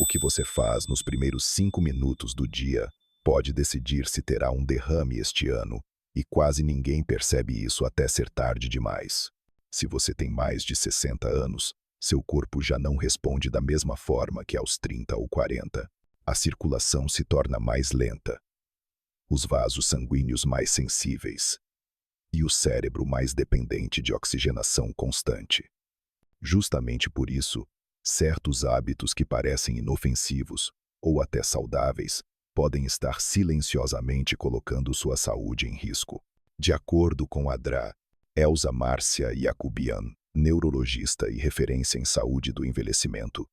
O que você faz nos primeiros 5 minutos do dia pode decidir se terá um derrame este ano, e quase ninguém percebe isso até ser tarde demais. Se você tem mais de 60 anos, seu corpo já não responde da mesma forma que aos 30 ou 40. A circulação se torna mais lenta, os vasos sanguíneos mais sensíveis e o cérebro mais dependente de oxigenação constante. Justamente por isso, certos hábitos que parecem inofensivos ou até saudáveis podem estar silenciosamente colocando sua saúde em risco. De acordo com a Dra. Elza Márcia Yacubian, neurologista e referência em saúde do envelhecimento,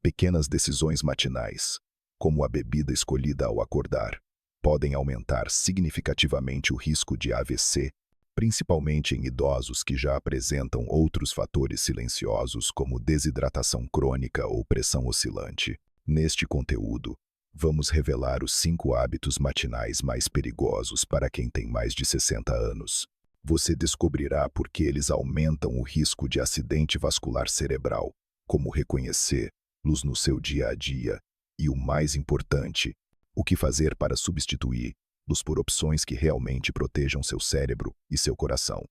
pequenas decisões matinais, como a bebida escolhida ao acordar, podem aumentar significativamente o risco de AVC, principalmente em idosos que já apresentam outros fatores silenciosos como desidratação crônica ou pressão oscilante. Neste conteúdo, vamos revelar os 5 hábitos matinais mais perigosos para quem tem mais de 60 anos. Você descobrirá por que eles aumentam o risco de acidente vascular cerebral, como reconhecê-los no seu dia a dia, e o mais importante, o que fazer para substituí-los por opções que realmente protejam seu cérebro e seu coração.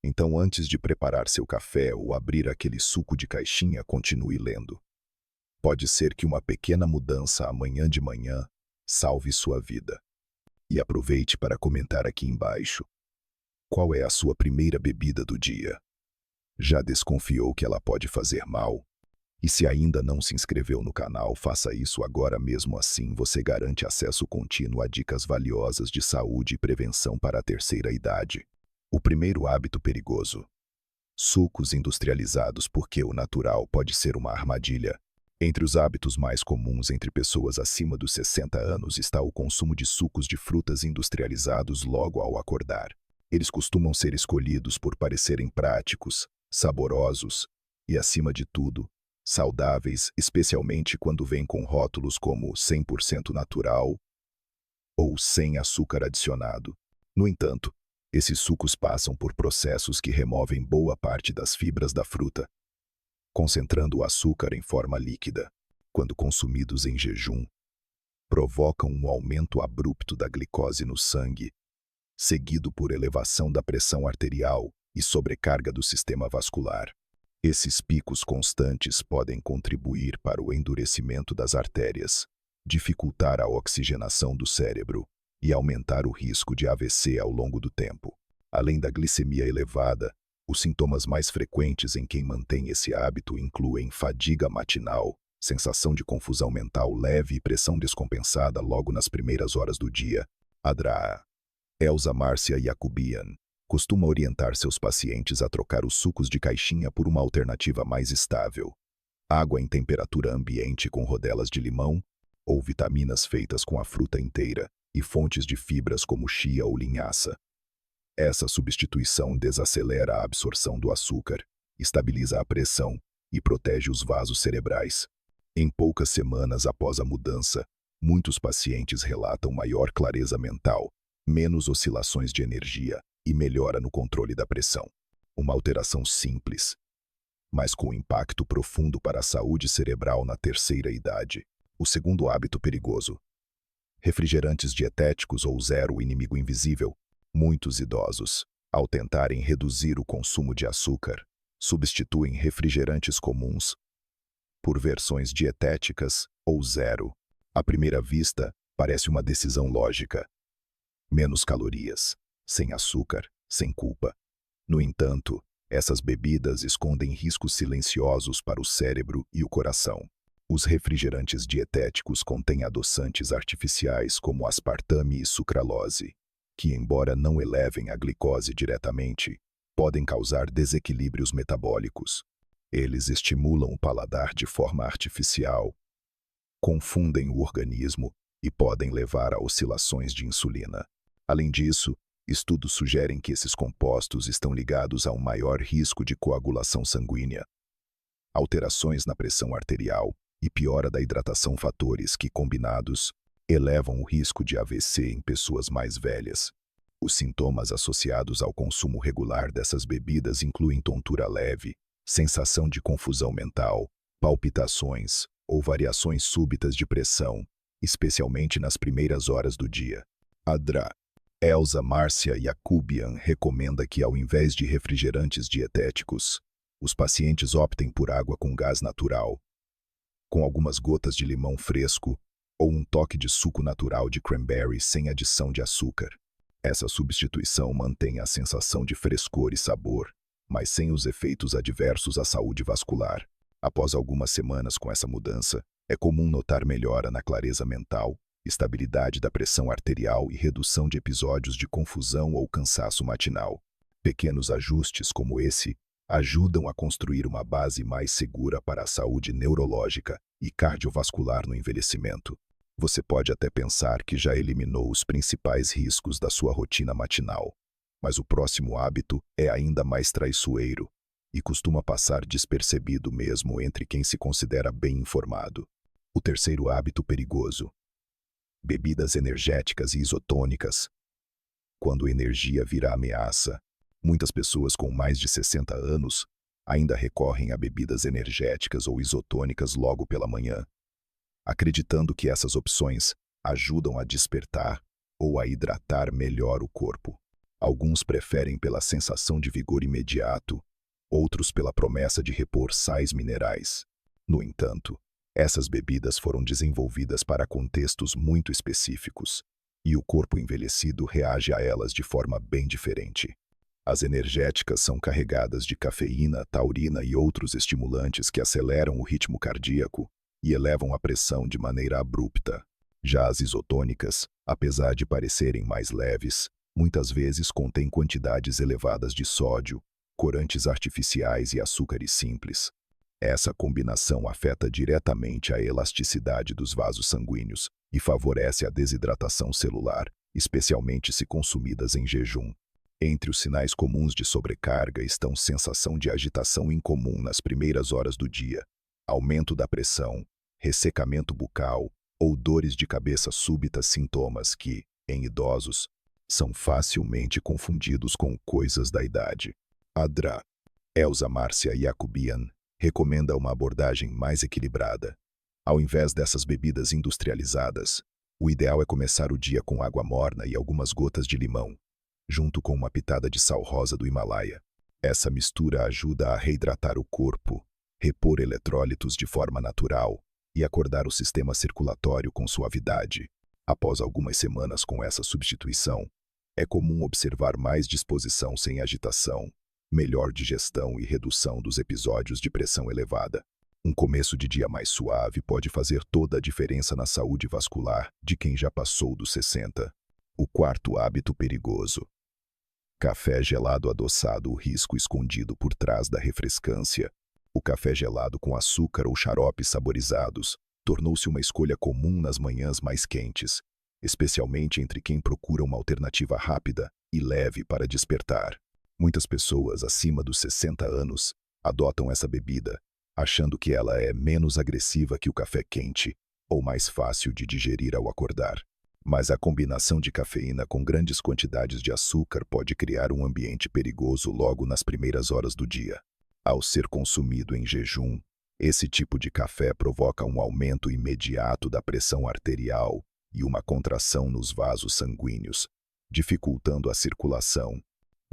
Então, antes de preparar seu café ou abrir aquele suco de caixinha, continue lendo. Pode ser que uma pequena mudança amanhã de manhã salve sua vida. E aproveite para comentar aqui embaixo. Qual é a sua primeira bebida do dia? Já desconfiou que ela pode fazer mal? E se ainda não se inscreveu no canal, faça isso agora mesmo, assim você garante acesso contínuo a dicas valiosas de saúde e prevenção para a terceira idade. O primeiro hábito perigoso. Sucos industrializados, porque o natural pode ser uma armadilha. Entre os hábitos mais comuns entre pessoas acima dos 60 anos está o consumo de sucos de frutas industrializados logo ao acordar. Eles costumam ser escolhidos por parecerem práticos, saborosos e, acima de tudo, saudáveis, especialmente quando vêm com rótulos como 100% natural ou sem açúcar adicionado. No entanto, esses sucos passam por processos que removem boa parte das fibras da fruta, concentrando o açúcar em forma líquida. Quando consumidos em jejum, provocam um aumento abrupto da glicose no sangue, seguido por elevação da pressão arterial e sobrecarga do sistema vascular. Esses picos constantes podem contribuir para o endurecimento das artérias, dificultar a oxigenação do cérebro e aumentar o risco de AVC ao longo do tempo. Além da glicemia elevada, os sintomas mais frequentes em quem mantém esse hábito incluem fadiga matinal, sensação de confusão mental leve e pressão descompensada logo nas primeiras horas do dia. A Dra. Elza Márcia Yacubian costuma orientar seus pacientes a trocar os sucos de caixinha por uma alternativa mais estável: água em temperatura ambiente com rodelas de limão, ou vitaminas feitas com a fruta inteira, e fontes de fibras como chia ou linhaça. Essa substituição desacelera a absorção do açúcar, estabiliza a pressão e protege os vasos cerebrais. Em poucas semanas após a mudança, muitos pacientes relatam maior clareza mental, menos oscilações de energia e melhora no controle da pressão. Uma alteração simples, mas com impacto profundo para a saúde cerebral na terceira idade. O segundo hábito perigoso. Refrigerantes dietéticos ou zero inimigo invisível. Muitos idosos, ao tentarem reduzir o consumo de açúcar, substituem refrigerantes comuns por versões dietéticas ou zero. À primeira vista, parece uma decisão lógica. Menos calorias, sem açúcar, sem culpa. No entanto, essas bebidas escondem riscos silenciosos para o cérebro e o coração. Os refrigerantes dietéticos contêm adoçantes artificiais como aspartame e sucralose, que, embora não elevem a glicose diretamente, podem causar desequilíbrios metabólicos. Eles estimulam o paladar de forma artificial, confundem o organismo e podem levar a oscilações de insulina. Além disso, estudos sugerem que esses compostos estão ligados a um maior risco de coagulação sanguínea, alterações na pressão arterial e piora da hidratação, fatores que, combinados, elevam o risco de AVC em pessoas mais velhas. Os sintomas associados ao consumo regular dessas bebidas incluem tontura leve, sensação de confusão mental, palpitações ou variações súbitas de pressão, especialmente nas primeiras horas do dia. Adra. Elsa Márcia Yacubian recomenda que, ao invés de refrigerantes dietéticos, os pacientes optem por água com gás natural, com algumas gotas de limão fresco ou um toque de suco natural de cranberry sem adição de açúcar. Essa substituição mantém a sensação de frescor e sabor, mas sem os efeitos adversos à saúde vascular. Após algumas semanas com essa mudança, é comum notar melhora na clareza mental, estabilidade da pressão arterial e redução de episódios de confusão ou cansaço matinal. Pequenos ajustes como esse ajudam a construir uma base mais segura para a saúde neurológica e cardiovascular no envelhecimento. Você pode até pensar que já eliminou os principais riscos da sua rotina matinal, mas o próximo hábito é ainda mais traiçoeiro e costuma passar despercebido mesmo entre quem se considera bem informado. O terceiro hábito perigoso: bebidas energéticas e isotônicas. Quando a energia vira ameaça, muitas pessoas com mais de 60 anos ainda recorrem a bebidas energéticas ou isotônicas logo pela manhã, acreditando que essas opções ajudam a despertar ou a hidratar melhor o corpo. Alguns preferem pela sensação de vigor imediato, outros pela promessa de repor sais minerais. No entanto, essas bebidas foram desenvolvidas para contextos muito específicos, e o corpo envelhecido reage a elas de forma bem diferente. As energéticas são carregadas de cafeína, taurina e outros estimulantes que aceleram o ritmo cardíaco e elevam a pressão de maneira abrupta. Já as isotônicas, apesar de parecerem mais leves, muitas vezes contêm quantidades elevadas de sódio, corantes artificiais e açúcares simples. Essa combinação afeta diretamente a elasticidade dos vasos sanguíneos e favorece a desidratação celular, especialmente se consumidas em jejum. Entre os sinais comuns de sobrecarga estão sensação de agitação incomum nas primeiras horas do dia, aumento da pressão, ressecamento bucal ou dores de cabeça súbitas, sintomas que, em idosos, são facilmente confundidos com coisas da idade. Adra. Elsa Márcia Yacubian recomenda uma abordagem mais equilibrada. Ao invés dessas bebidas industrializadas, o ideal é começar o dia com água morna e algumas gotas de limão, junto com uma pitada de sal rosa do Himalaia. Essa mistura ajuda a reidratar o corpo, repor eletrólitos de forma natural e acordar o sistema circulatório com suavidade. Após algumas semanas com essa substituição, é comum observar mais disposição sem agitação, melhor digestão e redução dos episódios de pressão elevada. Um começo de dia mais suave pode fazer toda a diferença na saúde vascular de quem já passou dos 60. O quarto hábito perigoso: café gelado adoçado, o risco escondido por trás da refrescância. O café gelado com açúcar ou xaropes saborizados tornou-se uma escolha comum nas manhãs mais quentes, especialmente entre quem procura uma alternativa rápida e leve para despertar. Muitas pessoas acima dos 60 anos adotam essa bebida, achando que ela é menos agressiva que o café quente ou mais fácil de digerir ao acordar. Mas a combinação de cafeína com grandes quantidades de açúcar pode criar um ambiente perigoso logo nas primeiras horas do dia. Ao ser consumido em jejum, esse tipo de café provoca um aumento imediato da pressão arterial e uma contração nos vasos sanguíneos, dificultando a circulação.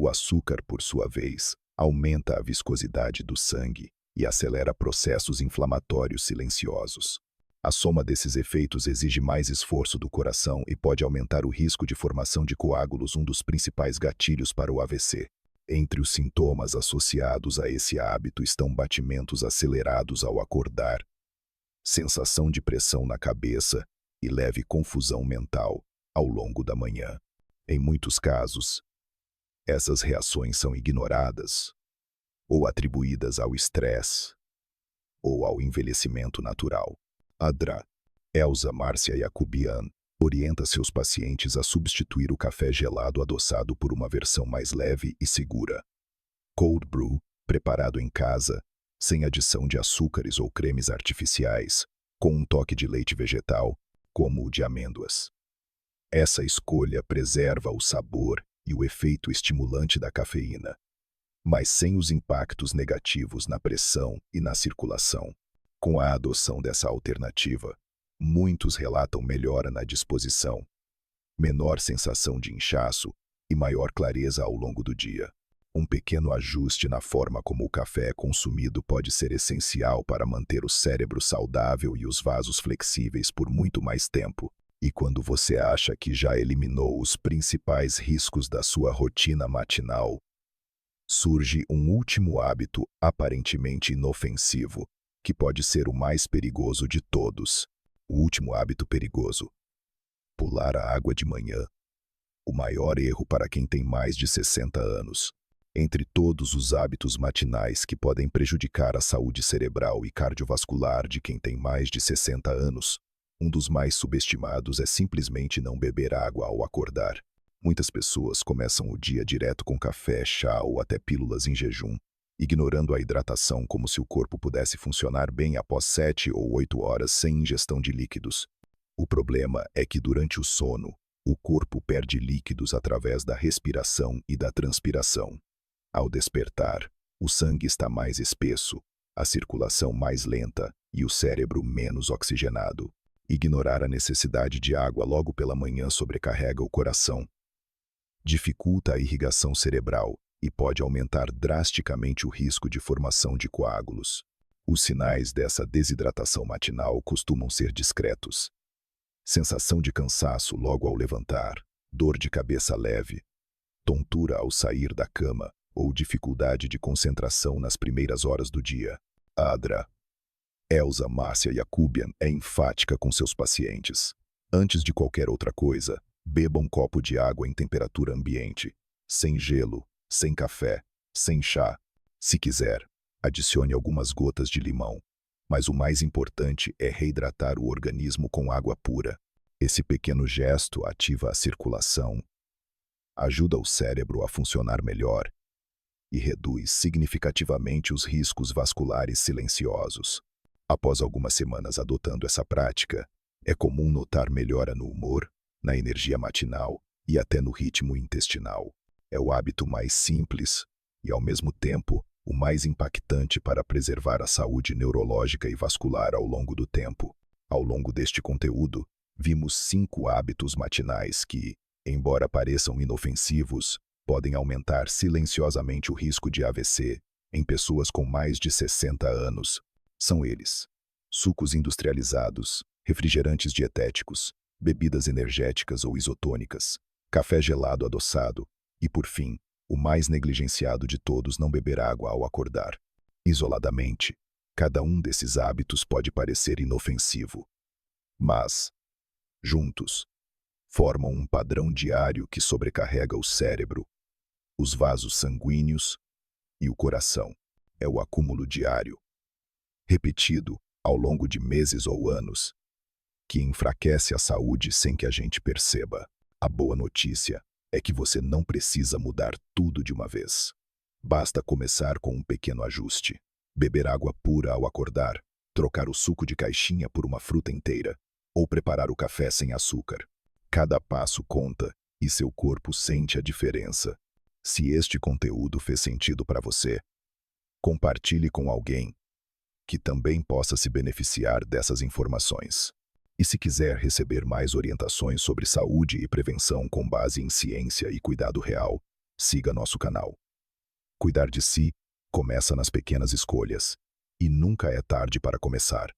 O açúcar, por sua vez, aumenta a viscosidade do sangue e acelera processos inflamatórios silenciosos. A soma desses efeitos exige mais esforço do coração e pode aumentar o risco de formação de coágulos, um dos principais gatilhos para o AVC. Entre os sintomas associados a esse hábito estão batimentos acelerados ao acordar, sensação de pressão na cabeça e leve confusão mental ao longo da manhã. Em muitos casos, essas reações são ignoradas ou atribuídas ao estresse ou ao envelhecimento natural. Adra. Elsa Márcia Yacubian orienta seus pacientes a substituir o café gelado adoçado por uma versão mais leve e segura. Cold brew, preparado em casa, sem adição de açúcares ou cremes artificiais, com um toque de leite vegetal, como o de amêndoas. Essa escolha preserva o sabor e o efeito estimulante da cafeína, mas sem os impactos negativos na pressão e na circulação. Com a adoção dessa alternativa, muitos relatam melhora na disposição, menor sensação de inchaço e maior clareza ao longo do dia. Um pequeno ajuste na forma como o café é consumido pode ser essencial para manter o cérebro saudável e os vasos flexíveis por muito mais tempo. E quando você acha que já eliminou os principais riscos da sua rotina matinal, surge um último hábito aparentemente inofensivo, que pode ser o mais perigoso de todos. O último hábito perigoso: pular a água de manhã. O maior erro para quem tem mais de 60 anos. Entre todos os hábitos matinais que podem prejudicar a saúde cerebral e cardiovascular de quem tem mais de 60 anos, um dos mais subestimados é simplesmente não beber água ao acordar. Muitas pessoas começam o dia direto com café, chá ou até pílulas em jejum, ignorando a hidratação como se o corpo pudesse funcionar bem após 7 ou 8 horas sem ingestão de líquidos. O problema é que durante o sono, o corpo perde líquidos através da respiração e da transpiração. Ao despertar, o sangue está mais espesso, a circulação mais lenta e o cérebro menos oxigenado. Ignorar a necessidade de água logo pela manhã sobrecarrega o coração, dificulta a irrigação cerebral e pode aumentar drasticamente o risco de formação de coágulos. Os sinais dessa desidratação matinal costumam ser discretos: sensação de cansaço logo ao levantar, dor de cabeça leve, tontura ao sair da cama ou dificuldade de concentração nas primeiras horas do dia. Adra Elsa Márcia Jacobian é enfática com seus pacientes. Antes de qualquer outra coisa, beba um copo de água em temperatura ambiente, sem gelo, sem café, sem chá. Se quiser, adicione algumas gotas de limão. Mas o mais importante é reidratar o organismo com água pura. Esse pequeno gesto ativa a circulação, ajuda o cérebro a funcionar melhor e reduz significativamente os riscos vasculares silenciosos. Após algumas semanas adotando essa prática, é comum notar melhora no humor, na energia matinal e até no ritmo intestinal. É o hábito mais simples e, ao mesmo tempo, o mais impactante para preservar a saúde neurológica e vascular ao longo do tempo. Ao longo deste conteúdo, vimos 5 hábitos matinais que, embora pareçam inofensivos, podem aumentar silenciosamente o risco de AVC em pessoas com mais de 60 anos. São eles: sucos industrializados, refrigerantes dietéticos, bebidas energéticas ou isotônicas, café gelado adoçado e, por fim, o mais negligenciado de todos, não beber água ao acordar. Isoladamente, cada um desses hábitos pode parecer inofensivo, mas, juntos, formam um padrão diário que sobrecarrega o cérebro, os vasos sanguíneos e o coração. É o acúmulo diário, repetido ao longo de meses ou anos, que enfraquece a saúde sem que a gente perceba. A boa notícia é que você não precisa mudar tudo de uma vez. Basta começar com um pequeno ajuste: beber água pura ao acordar, trocar o suco de caixinha por uma fruta inteira, ou preparar o café sem açúcar. Cada passo conta e seu corpo sente a diferença. Se este conteúdo fez sentido para você, compartilhe com alguém que também possa se beneficiar dessas informações. E se quiser receber mais orientações sobre saúde e prevenção com base em ciência e cuidado real, siga nosso canal. Cuidar de si começa nas pequenas escolhas, e nunca é tarde para começar.